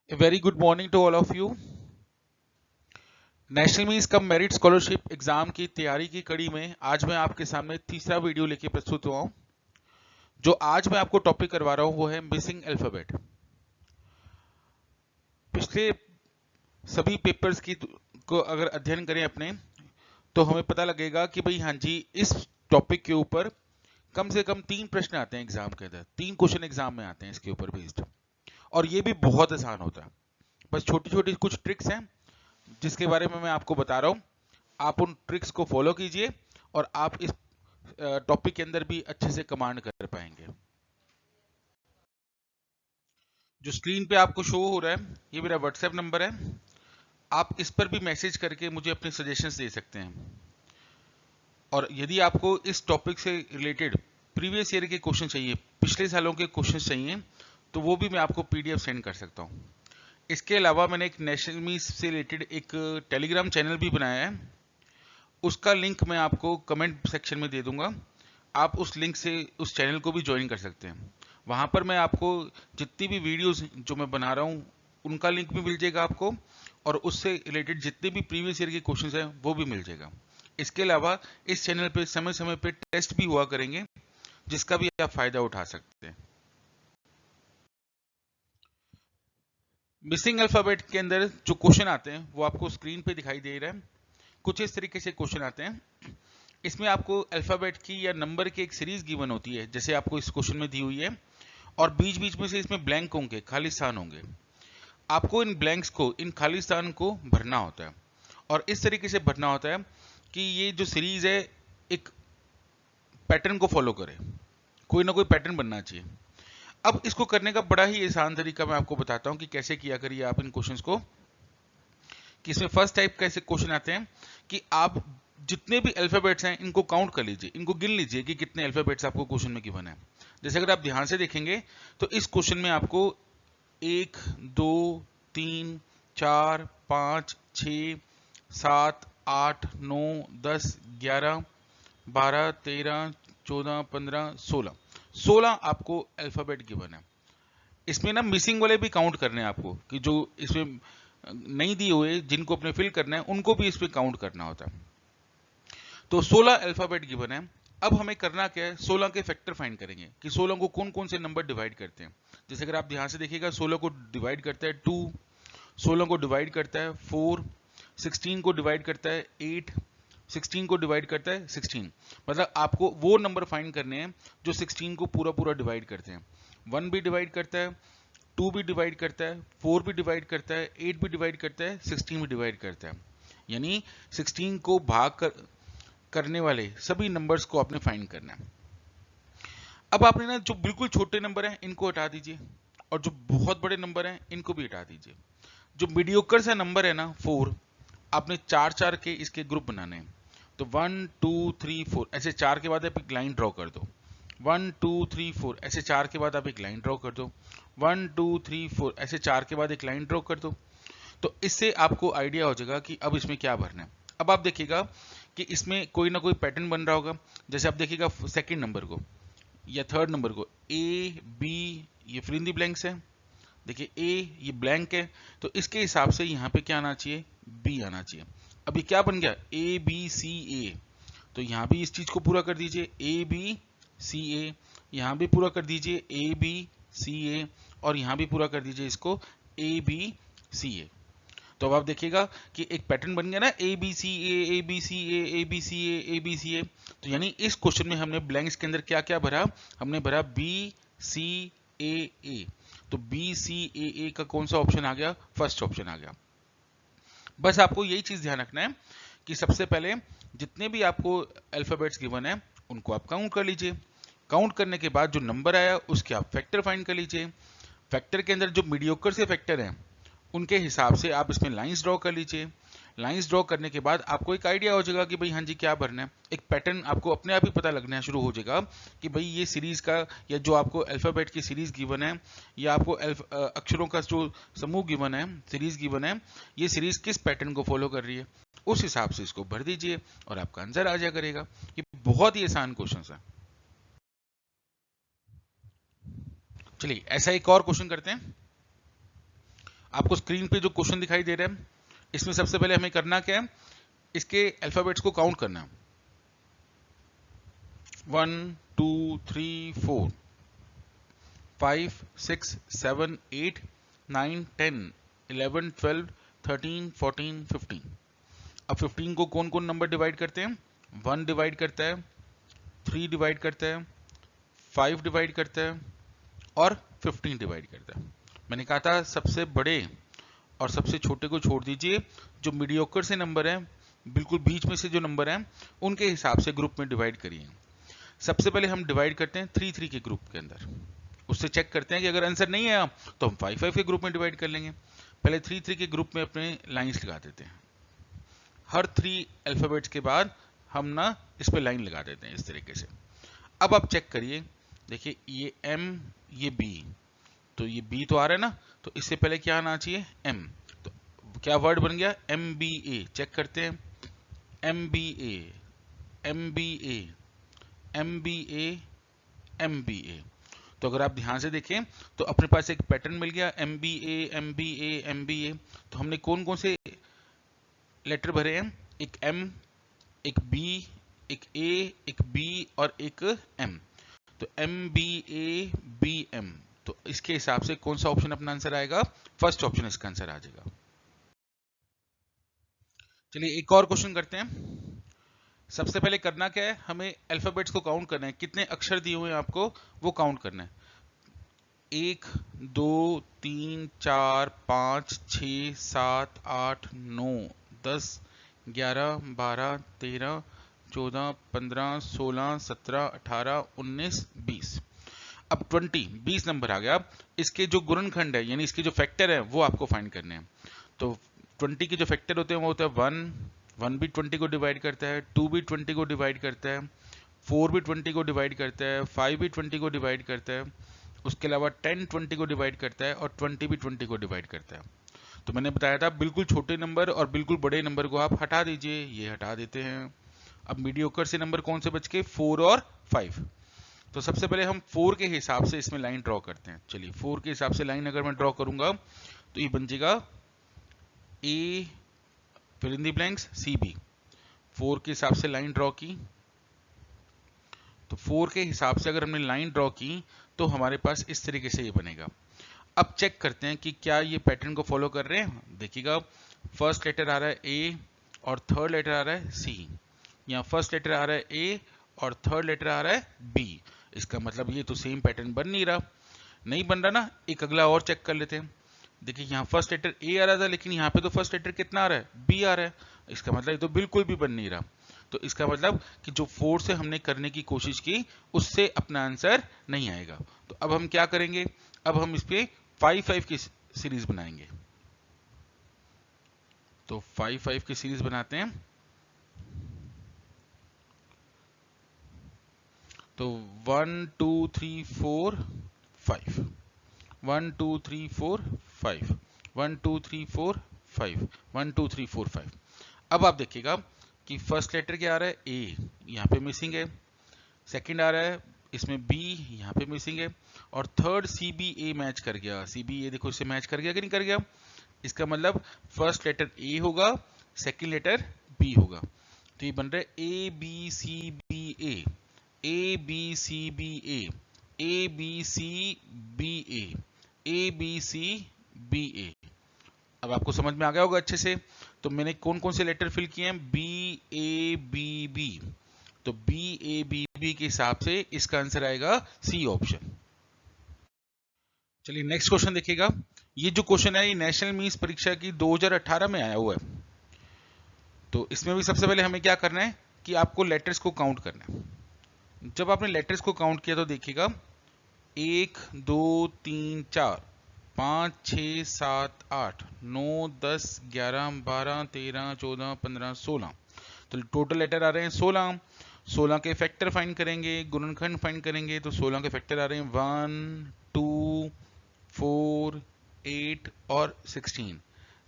A very good morning to all of you. National means cum merit scholarship exam की तैयारी की कड़ी में आज मैं आपके सामने तीसरा वीडियो लेके प्रस्तुत हुआ हूं। जो आज मैं आपको टॉपिक करवा रहा हूं वो है मिसिंग अल्फाबेट। पिछले सभी पेपर्स की को अगर अध्ययन करें अपने, तो हमें पता लगेगा कि भाई हाँ जी, इस टॉपिक के ऊपर कम से कम 3 प्रश्न आते हैं एग्जाम के अंदर, 3 क्वेश्चन एग्जाम में आते हैं इसके ऊपर बेस्ड, और ये भी बहुत आसान होता है। बस छोटी छोटी कुछ ट्रिक्स हैं जिसके बारे में मैं आपको बता रहा हूं। आप उन ट्रिक्स को फॉलो कीजिए और आप इस टॉपिक के अंदर भी अच्छे से कमांड कर पाएंगे। जो स्क्रीन पे आपको शो हो रहा है ये मेरा व्हाट्सएप नंबर है। आप इस पर भी मैसेज करके मुझे अपने सजेशंस दे सकते हैं, और यदि आपको इस टॉपिक से रिलेटेड प्रीवियस ईयर के क्वेश्चन चाहिए, पिछले सालों के क्वेश्चन चाहिए, तो वो भी मैं आपको पीडीएफ सेंड कर सकता हूँ। इसके अलावा मैंने एक नेशनल मीट्स से रिलेटेड एक टेलीग्राम चैनल भी बनाया है, उसका लिंक मैं आपको कमेंट सेक्शन में दे दूंगा। आप उस लिंक से उस चैनल को भी ज्वाइन कर सकते हैं। वहां पर मैं आपको जितनी भी वीडियोस जो मैं बना रहा हूं उनका लिंक भी मिल जाएगा आपको, और उससे रिलेटेड जितने भी प्रीवियस ईयर के क्वेश्चंस हैं वो भी मिल जाएगा। इसके अलावा इस चैनल पे समय समय पे टेस्ट भी हुआ करेंगे, जिसका भी आप फायदा उठा सकते हैं। मिसिंग अल्फाबेट के अंदर जो क्वेश्चन आते हैं वो आपको स्क्रीन पे दिखाई दे रहा है। कुछ इस तरीके से क्वेश्चन आते हैं। इसमें आपको अल्फाबेट की या नंबर की एक सीरीज गिवन होती है, जैसे आपको इस क्वेश्चन में दी हुई है, और बीच बीच में से इसमें ब्लैंक होंगे, खाली स्थान होंगे। आपको इन ब्लैंक्स को, इन खाली स्थान को भरना होता है, और इस तरीके से भरना होता है कि ये जो सीरीज है एक पैटर्न को फॉलो करे, कोई ना कोई पैटर्न बनना चाहिए। अब इसको करने का बड़ा ही आसान तरीका मैं आपको बताता हूं कि कैसे किया करिए आप इन क्वेश्चंस को। कि इसमें फर्स्ट टाइप कैसे क्वेश्चन आते हैं कि आप जितने भी अल्फाबेट्स हैं इनको काउंट कर लीजिए, इनको गिन लीजिए कि कितने अल्फाबेट्स आपको क्वेश्चन में गिवन है। जैसे अगर आप ध्यान से देखेंगे तो इस क्वेश्चन में आपको 1 2 3 4 5 6 7 8 9 10 11 12 13 14 15 16 आपको अल्फाबेट गिवन है। इसमें ना मिसिंग वाले भी काउंट करने हैं आपको, कि जो इसमें नहीं दिए हुए जिनको अपने फिल करना है उनको भी इस पे काउंट करना होता है। तो 16 अल्फाबेट गिवन है। अब हमें करना क्या है, 16 के फैक्टर फाइंड करेंगे कि 16 को कौन कौन से नंबर डिवाइड करते हैं। जैसे अगर आप ध्यान से देखिएगा, 16 को डिवाइड करता है 2, 16 को डिवाइड करता है 4, 16 को डिवाइड करता है 8, 16 को डिवाइड करता है 16। मतलब आपको वो नंबर फाइंड करने हैं जो 16 को पूरा पूरा डिवाइड करते हैं। 1 भी डिवाइड करता है, 2 भी डिवाइड करता है, 4 भी डिवाइड करता है, 8 भी डिवाइड करता है, 16 भी डिवाइड करता है। यानी 16 को करने वाले सभी नंबर्स को आपने फाइंड करना है। अब आपने ना जो बिल्कुल छोटे नंबर हैं इनको हटा दीजिए, और जो बहुत बड़े नंबर हैं इनको भी हटा दीजिए। जो मीडियोकर सा नंबर है ना 4, आपने 4 4 के इसके ग्रुप बनाने हैं। तो 1 2 3 4 ऐसे 4 के बाद आप एक लाइन ड्रॉ कर दो। 1 2 3 4 ऐसे 4 के बाद आप एक लाइन ड्रॉ कर दो। 1 2 3 4 ऐसे 4 के बाद एक लाइन ड्रॉ कर दो। तो इससे आपको आइडिया हो जाएगा कि अब इसमें क्या भरना है। अब आप देखिएगा कि इसमें कोई ना कोई पैटर्न बन रहा होगा। जैसे आप देखिएगा सेकंड नंबर को या थर्ड नंबर को, ए बी, ये फिल इन द ब्लैंक्स है। देखिए ए ये ब्लैंक है, तो इसके हिसाब से यहाँ पे क्या आना चाहिए, बी आना चाहिए। अब ये क्या बन गया, ए बी सी ए। तो यहाँ भी इस चीज को पूरा कर दीजिए, ए बी सी ए। यहाँ भी पूरा कर दीजिए ए बी सी ए, और यहाँ भी पूरा कर दीजिए इसको ए बी सी ए। तो अब आप देखिएगा कि एक पैटर्न बन गया ना, A B C A B C A B C A B C A. तो यानी इस क्वेश्चन में हमने ब्लैंक्स के अंदर क्या क्या भरा, हमने भरा बी सी ए। तो बी सी ए का कौन सा ऑप्शन आ गया, फर्स्ट ऑप्शन आ गया। बस आपको यही चीज ध्यान रखना है कि सबसे पहले जितने भी आपको अल्फाबेट्स गिवन है उनको आप काउंट कर लीजिए। काउंट करने के बाद जो नंबर आया उसके आप फैक्टर फाइंड कर लीजिए। फैक्टर के अंदर जो मीडियोकर से फैक्टर हैं उनके हिसाब से आप इसमें लाइंस ड्रॉ कर लीजिए। लाइंस ड्रॉ करने के बाद आपको एक आइडिया हो जाएगा कि भाई हाँ जी क्या भरना है। एक पैटर्न आपको अपने आप ही पता लगना शुरू हो जाएगा कि भाई ये सीरीज का, या जो आपको अल्फाबेट की सीरीज गिवन है, या आपको अक्षरों का जो समूह गिवन है, सीरीज गिवन है, ये सीरीज किस पैटर्न को फॉलो कर रही है, उस हिसाब से इसको भर दीजिए और आपका आंसर आ जाया करेगा। ये बहुत ही आसान क्वेश्चन है। चलिए ऐसा एक और क्वेश्चन करते हैं। आपको स्क्रीन पे जो क्वेश्चन दिखाई दे रहा है, इसमें सबसे पहले हमें करना क्या है, इसके अल्फाबेट्स को काउंट करना है। 1 2 3 4 5 6 7 8 9 10 11 12 13 14 15। अब 15 को कौन कौन नंबर डिवाइड करते हैं? 1 डिवाइड करता है, 3 डिवाइड करता है, 5 डिवाइड करता है और 15 डिवाइड करता है। मैंने कहा था सबसे बड़े और सबसे छोटे को छोड़ दीजिए, जो मीडियोकर से नंबर है, बिल्कुल बीच में से जो नंबर है, उनके हिसाब से ग्रुप में डिवाइड करिए। सबसे पहले हम डिवाइड करते हैं 3 3 के ग्रुप के अंदर। उससे चेक करते हैं कि अगर आंसर नहीं आया तो हम 5 5 के ग्रुप में डिवाइड कर लेंगे। पहले 3 3 के ग्रुप में अपने लाइंस लगा देते हैं। हर 3 अल्फाबेट्स के बाद हम ना इस पे लाइन लगा देते हैं इस तरीके से। अब आप चेक करिए, देखिए ये M, ये B, तो ये B तो आ रहा है ना, तो इससे पहले क्या आना चाहिए? M। तो क्या वर्ड बन गया? MBA। चेक करते हैं, MBA MBA MBA MBA। तो अगर आप ध्यान से देखें तो अपने पास एक पैटर्न मिल गया, MBA MBA MBA। तो हमने कौन कौन से लेटर भरे हैं? एक M, एक B, एक A, एक B और एक M। तो MBABM। तो इसके हिसाब से कौन सा ऑप्शन अपना आंसर आएगा? फर्स्ट ऑप्शन इसका आंसर आ जाएगा। चलिए एक और क्वेश्चन करते हैं। सबसे पहले करना क्या है, हमें अल्फाबेट्स को काउंट करना है। कितने अक्षर दिए हुए हैं आपको, वो काउंट करना है। 1 2 3 4 5 6 7 8 9 10 11 12 13 14 15 16 17 18 19 20। अब 20 नंबर आ गया। इसके जो गुणनखंड है, यानी इसके जो फैक्टर है, वो आपको फाइंड करने हैं। तो 20 के जो फैक्टर होते हैं वो होता है 1 भी 20 को डिवाइड करता है, 2 भी 20 को डिवाइड करता है, 4 भी 20 को डिवाइड करता है, 5 भी 20 को डिवाइड करता है, उसके अलावा 10 20 को डिवाइड करता है और 20 भी 20 को डिवाइड करता है। तो मैंने बताया था बिल्कुल छोटे नंबर और बिल्कुल बड़े नंबर को आप हटा दीजिए, ये हटा देते हैं। अब मीडियोकर से नंबर कौन से बच के? 4 और 5। तो सबसे पहले हम 4 के हिसाब से इसमें लाइन ड्रॉ करते हैं। चलिए 4 के हिसाब से लाइन अगर मैं ड्रॉ करूंगा तो ये बन जाएगा A फिर इन दी ब्लैंक्स CB। 4 के हिसाब से लाइन ड्रॉ की, तो 4 के हिसाब से अगर हमने लाइन ड्रॉ की तो हमारे पास इस तरीके से ये बनेगा। अब चेक करते हैं कि क्या ये पैटर्न को फॉलो कर रहे हैं। देखिएगा फर्स्ट लेटर आ रहा है A और थर्ड लेटर आ रहा है C। यहाँ फर्स्ट लेटर आ रहा है A और थर्ड लेटर आ रहा है B। इसका मतलब ये तो सेम पैटर्न बन नहीं रहा। नहीं बन रहा ना, एक अगला और चेक कर लेते हैं। देखिए यहाँ फर्स्ट लेटर A आ रहा था, लेकिन यहाँ पे तो फर्स्ट लेटर कितना आ रहा है? B आ रहा है। इसका मतलब ये तो बिल्कुल भी बन नहीं रहा। तो इसका मतलब कि जो 4 से हमने करने की कोशिश की उससे अपना आंसर नहीं आएगा। तो अब हम क्या करेंगे, अब हम इस पे 5 5 की सीरीज बनाएंगे। तो 5 5 की सीरीज बनाते हैं। तो 1 2 3 4 5, 1 2 3 4 5, 1 2 3 4 5, 1 2 3 4 5। अब आप देखिएगा कि फर्स्ट लेटर क्या आ रहा है? A, यहाँ पे मिसिंग है। सेकंड आ रहा है इसमें B, यहाँ पे मिसिंग है। और थर्ड CBA मैच कर गया। CBA देखो इससे मैच कर गया कि नहीं कर गया? इसका मतलब फर्स्ट लेटर A होगा, सेकंड लेटर B होगा। तो ये बन रहा है ABCBA, ABCBA, ABCBA, ABCBA। अब आपको समझ में आ गया होगा अच्छे से। तो मैंने कौन कौन से लेटर फिल किए हैं? BABB। तो BABB के हिसाब से इसका आंसर आएगा C ऑप्शन। चलिए नेक्स्ट क्वेश्चन देखिएगा। ये जो क्वेश्चन है ये नेशनल मींस परीक्षा की 2018 में आया हुआ है। तो इसमें भी सबसे पहले हमें क्या करना है कि आपको लेटर्स को काउंट करना है। जब आपने लेटर्स को काउंट किया तो देखिएगा 1 2 3 4 5 6 7 8 9 10 11 12 13 14 15 16। तो टोटल लेटर आ रहे हैं 16। 16 के फैक्टर फाइंड करेंगे, गुणनखंड फाइंड करेंगे। तो 16 के फैक्टर आ रहे हैं 1 2 4 8 और 16।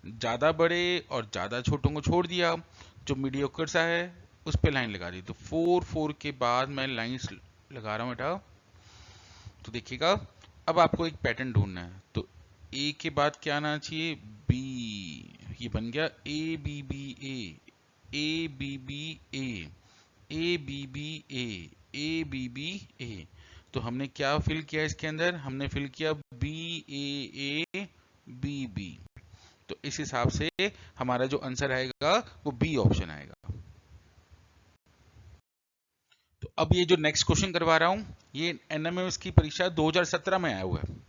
ज़्यादा बड़े और ज़्यादा छोटों को छोड़ दिया, जो मीडियोकर सा है उस पर लाइन लगा दी। तो 4 4 के बाद मैं लाइन्स लगा रहा हूँ बेटा। तो देखिएगा अब आपको एक पैटर्न ढूंढना है। तो ए के बाद क्या आना चाहिए, बी। ये बन गया A B B A, A B B A, A B B A, A B B A. तो हमने क्या फिल किया इसके अंदर, हमने फिल किया बी ए बी बी। तो इस हिसाब से हमारा जो आंसर आएगा वो बी ऑप्शन आएगा। तो अब ये जो नेक्स्ट क्वेश्चन करवा रहा हूं, ये एनएमएमएस की परीक्षा 2017 में आया हुआ है।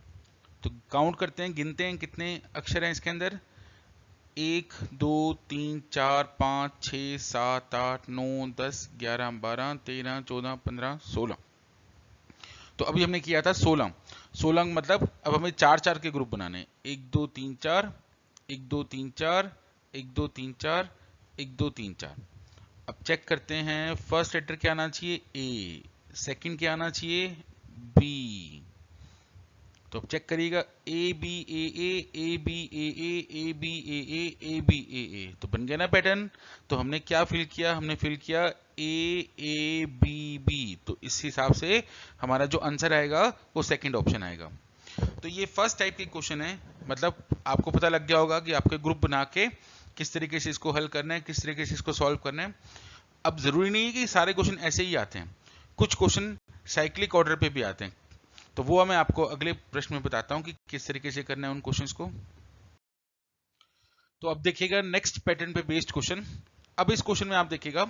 तो काउंट करते हैं, गिनते हैं कितने अक्षर हैं इसके अंदर। 1 2 3 4 5 6 7 8 9 10 11 12 13 14 15 16। तो अभी हमने किया था 16 मतलब अब हमें 4 के ग्रुप बनाने हैं। 1 2 3 4, 1 2 3 4, 1 2 3 4, 1 2 3 4। अब चेक करते हैं, फर्स्ट लेटर क्या आना चाहिए, ए। सेकंड क्या आना चाहिए, बी। तो अब चेक करिएगा, A B A A B A B A B A. तो बन गया ना पैटर्न। तो हमने क्या फिल किया, हमने फिल किया ए बी बी। तो इस हिसाब से हमारा जो आंसर आएगा वो सेकंड ऑप्शन आएगा। तो ये फर्स्ट टाइप के क्वेश्चन है, मतलब आपको पता लग गया होगा कि आपके ग्रुप बना के किस तरीके से इसको हल करना है, किस तरीके से इसको सॉल्व करना है। अब जरूरी नहीं है कि सारे क्वेश्चन ऐसे ही आते हैं, कुछ क्वेश्चन साइक्लिक ऑर्डर पे भी आते हैं। तो वो मैं आपको अगले प्रश्न में बताता हूं कि किस तरीके से करना है उन क्वेश्चंस को। तो अब देखिएगा नेक्स्ट पैटर्न पे बेस्ड क्वेश्चन। अब इस क्वेश्चन में आप देखिएगा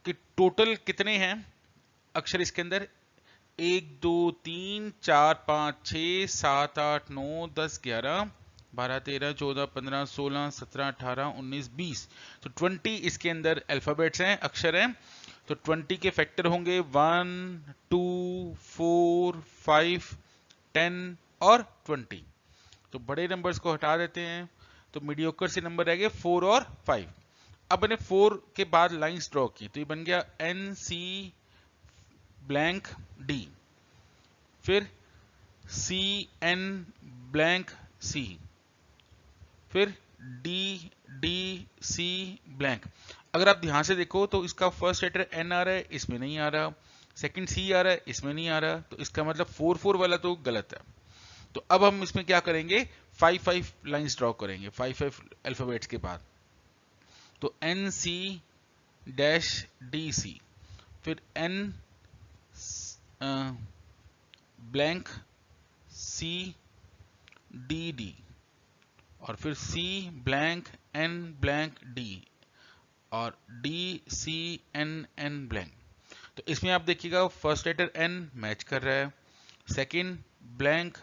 कि टोटल कितने हैं अक्षर इसके अंदर। 1 2 3 4 5 6 7 8 9 10 11 12 13 14 15 16 17 18 19 20। तो 20 इसके अंदर अल्फाबेट्स हैं, अक्षर हैं। तो 20 के फैक्टर होंगे 1 2 4 5 10 और 20। तो बड़े नंबर्स को हटा देते हैं, तो मीडियोकर से नंबर रह गए 4 और 5। अब मैंने 4 के बाद लाइंस ड्रॉ की, तो ये बन गया एन सी ब्लैंक डी, फिर सी एन ब्लैंक सी, फिर डी डी सी ब्लैंक। अगर आप ध्यान से देखो तो इसका फर्स्ट लेटर एन आ रहा है, इसमें नहीं आ रहा। सेकंड सी आ रहा है, इसमें नहीं आ रहा। तो इसका मतलब 4 वाला तो गलत है। तो अब हम इसमें क्या करेंगे, 5 लाइंस ड्रॉ करेंगे 5 अल्फाबेट्स के बाद। तो N C dash D C, फिर N blank C D D, और फिर C blank N blank D, और D C N N blank. तो इसमें आप देखिएगा फर्स्ट लेटर एन मैच कर रहा है, सेकंड ब्लैंक,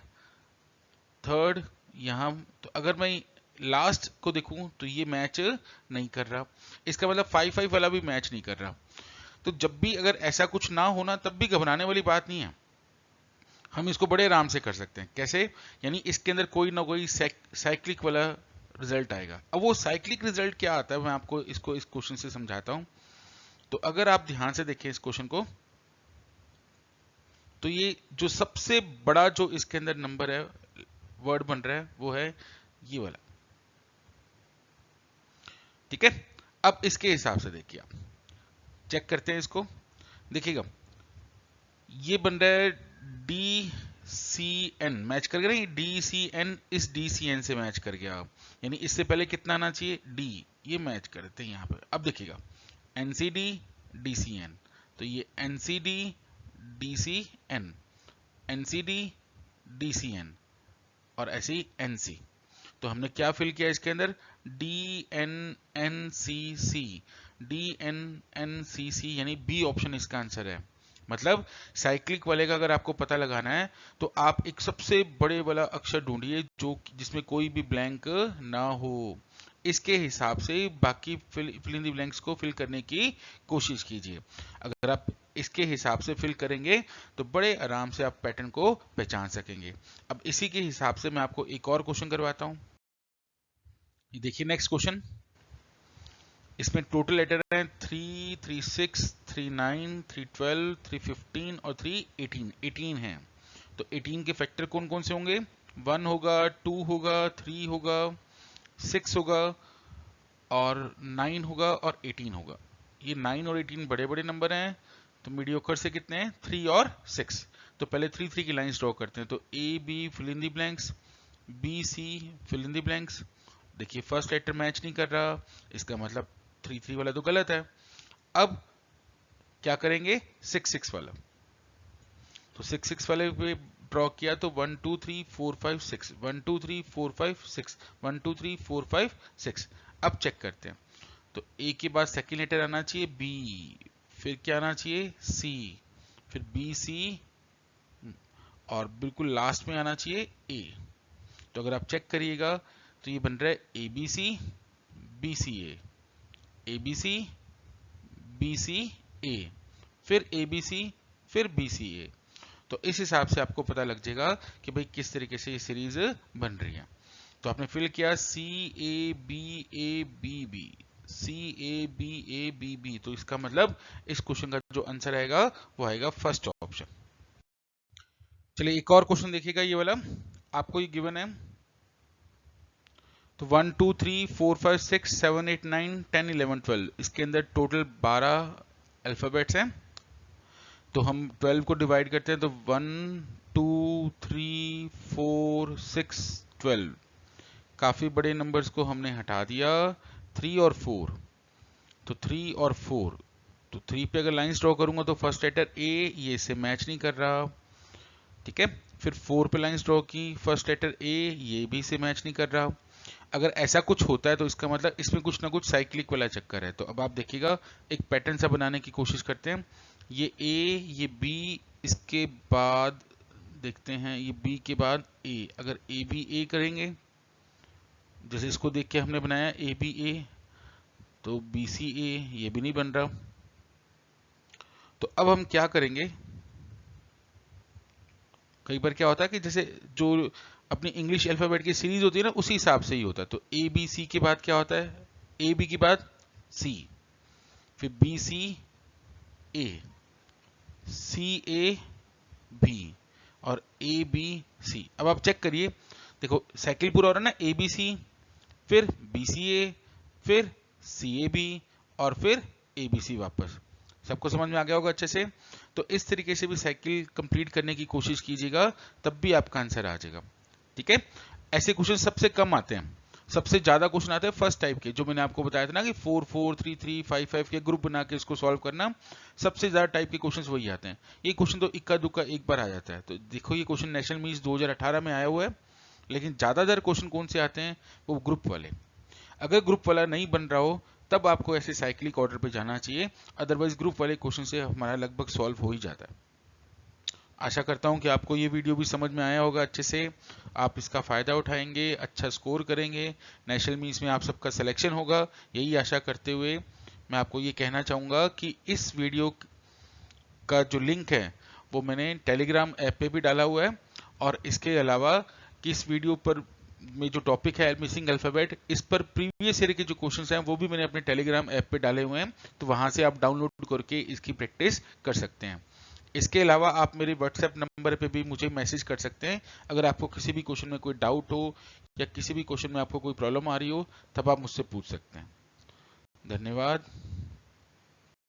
थर्ड यहां। तो अगर मैं लास्ट को देखूं तो ये मैच नहीं कर रहा, इसका मतलब 5 वाला भी मैच नहीं कर रहा। तो जब भी अगर ऐसा कुछ ना होना तब भी घबराने वाली बात नहीं है, हम इसको बड़े आराम से कर सकते हैं। कैसे, यानी इसके अंदर कोई ना कोई साइक्लिक वाला रिजल्ट आएगा। अब वो साइक्लिक रिजल्ट क्या आता है मैं आपको इसको इस क्वेश्चन से समझाता हूं। तो अगर आप ध्यान से देखें इस क्वेश्चन को, तो ये जो सबसे बड़ा जो इसके अंदर नंबर है, वर्ड बन रहा है, वो है ये वाला। ठीक है, अब इसके हिसाब से देखिए, आप चेक करते हैं इसको। देखिएगा ये बन रहा है डी सी एन, मैच कर गया ना, डी सी एन इस डी सी एन से मैच कर गया। यानी इससे पहले कितना आना चाहिए, डी, ये मैच करते हैं यहां पर। अब देखिएगा एनसीडी डी सी एन, तो ये NCD D C N, NCD D C N, और ऐसे ही एनसी। तो हमने क्या फिल किया इसके अंदर, डी एन एन सी सी, डी एन एन सी सी, यानी बी ऑप्शन इसका आंसर है। मतलब साइक्लिक वाले का अगर आपको पता लगाना है तो आप एक सबसे बड़े वाला अक्षर ढूंढिए जो जिसमें कोई भी ब्लैंक ना हो। इसके हिसाब से बाकी फिल इन द ब्लैंक्स को फिल करने की कोशिश कीजिए। अगर आप इसके हिसाब से फिल करेंगे तो बड़े आराम से आप पैटर्न को पहचान सकेंगे। अब इसी के हिसाब से मैं आपको एक और क्वेश्चन करवाता हूं। देखिए नेक्स्ट क्वेश्चन, इसमें टोटल लेटर हैं 3 3 6 3 9 3 12 3 15 और 3 18। 18 हैं। तो 18 के फैक्टर कौन कौन से होंगे, 1 होगा, 2 होगा, 3 होगा, 6 होगा, और 9 होगा, और 18 होगा। ये 9 और 18 बड़े बड़े नंबर हैं। तो मीडियोकर से कितने हैं, 3 और 6। तो पहले 3 3 की लाइंस ड्रॉ करते हैं। तो A B fill in the blanks, B C fill in the blanks. देखिए फर्स्ट लेटर मैच नहीं कर रहा, इसका मतलब 3 3 वाला तो गलत है। अब क्या करेंगे 6 6 वाला, तो 6 6 वाले पे ड्रॉ किया तो 1 2 3 4 5 6, 1 2 3 4 5 6, 1 2 3 4 5 6। अब चेक करते हैं, तो ए के बाद सेकेंड लेटर आना चाहिए बी, फिर क्या आना चाहिए सी, फिर बी सी, और बिल्कुल लास्ट में आना चाहिए ए। तो अगर आप चेक करिएगा तो ये बन रहा है A B C B C A B C B C A, फिर ए बी सी, फिर बी सी ए। तो इस हिसाब से आपको पता लग जाएगा कि भाई किस तरीके से ये सीरीज बन रही है। तो आपने फिल किया C A B B, C A B B, तो इसका मतलब इस क्वेश्चन का जो आंसर आएगा वो आएगा फर्स्ट ऑप्शन। चलिए एक और क्वेश्चन देखिएगा, ये वाला आपको ये गिवन है, तो 1 2 3 4 5 6 7 8 9 10 11 12, इसके अंदर टोटल 12 अल्फाबेट्स हैं। तो हम 12 को डिवाइड करते हैं, तो 1 2 3 4 6 12, काफी बड़े नंबर्स को हमने हटा दिया, 3 और 4, तो 3 और 4, तो 3 पे अगर लाइंस ड्रॉ करूंगा तो फर्स्ट लेटर ए ये से मैच नहीं कर रहा, ठीक है। फिर 4 पे लाइंस ड्रॉ की, फर्स्ट लेटर ए ये भी से मैच नहीं कर रहा। अगर ऐसा कुछ होता है तो इसका मतलब इसमें कुछ ना कुछ साइक्लिक वाला चक्कर है। तो अब आप देखिएगा एक पैटर्न सा बनाने की कोशिश करते हैं, ये ए ये बी, इसके बाद देखते हैं ये बी के बाद ए, अगर ए बी ए करेंगे जैसे इसको देख के हमने बनाया ए बी ए, तो बी सी ए ये भी नहीं बन रहा। तो अब हम क्या करेंगे, कई बार क्या होता है कि जैसे जो अपनी इंग्लिश अल्फाबेट की सीरीज होती है ना उसी हिसाब से ही होता है। तो ए बी सी के बाद क्या होता है, ए बी के बाद सी, फिर B C A, C A B, और ए बी सी। अब आप चेक करिए, देखो साइकिल पूरा हो रहा है ना, ए बी सी, फिर बी सी ए, फिर सी ए बी, और फिर ए बी सी वापस। सबको समझ में आ गया होगा अच्छे से। तो इस तरीके से भी साइकिल कंप्लीट करने की कोशिश कीजिएगा, तब भी आपका आंसर आ जाएगा, ठीक है। ऐसे क्वेश्चन सबसे कम आते हैं, सबसे ज्यादा क्वेश्चन आते हैं फर्स्ट टाइप के, जो मैंने आपको बताया था ना कि 4 4 3 3 5 5 के ग्रुप बना के इसको सॉल्व करना, सबसे ज्यादा टाइप के क्वेश्चंस वही आते हैं। ये क्वेश्चन तो इक्का दुक्का एक बार आ जाता है। तो देखो ये क्वेश्चन नेशनल मीट्स 2018 में आया हुआ है, लेकिन ज्यादातर क्वेश्चन कौन से आते हैं, वो ग्रुप वाले। अगर ग्रुप वाला नहीं बन रहा हो तब आपको ऐसे साइक्लिक ऑर्डर पे जाना चाहिए, अदरवाइज ग्रुप वाले क्वेश्चन से हमारा लगभग सॉल्व हो ही जाता है। आशा करता हूं कि आपको ये वीडियो भी समझ में आया होगा अच्छे से, आप इसका फायदा उठाएंगे, अच्छा स्कोर करेंगे, नेशनल मीट्स में आप सबका सिलेक्शन होगा। यही आशा करते हुए मैं आपको ये कहना चाहूंगा कि इस वीडियो का जो लिंक है वो मैंने टेलीग्राम ऐप पे भी डाला हुआ है, और इसके अलावा कि इस वीडियो पर में जो टॉपिक है मिसिंग अल्फाबेट, इस पर प्रीवियस ईयर के जो क्वेश्चंस हैं वो भी मैंने अपने टेलीग्राम ऐप पे डाले हुए हैं, तो वहां से आप डाउनलोड करके इसकी प्रैक्टिस कर सकते हैं। इसके अलावा आप मेरे व्हाट्सएप नंबर पे भी मुझे मैसेज कर सकते हैं, अगर आपको किसी भी क्वेश्चन में कोई डाउट हो या किसी भी क्वेश्चन में आपको कोई प्रॉब्लम आ रही हो, तब आप मुझसे पूछ सकते हैं। धन्यवाद।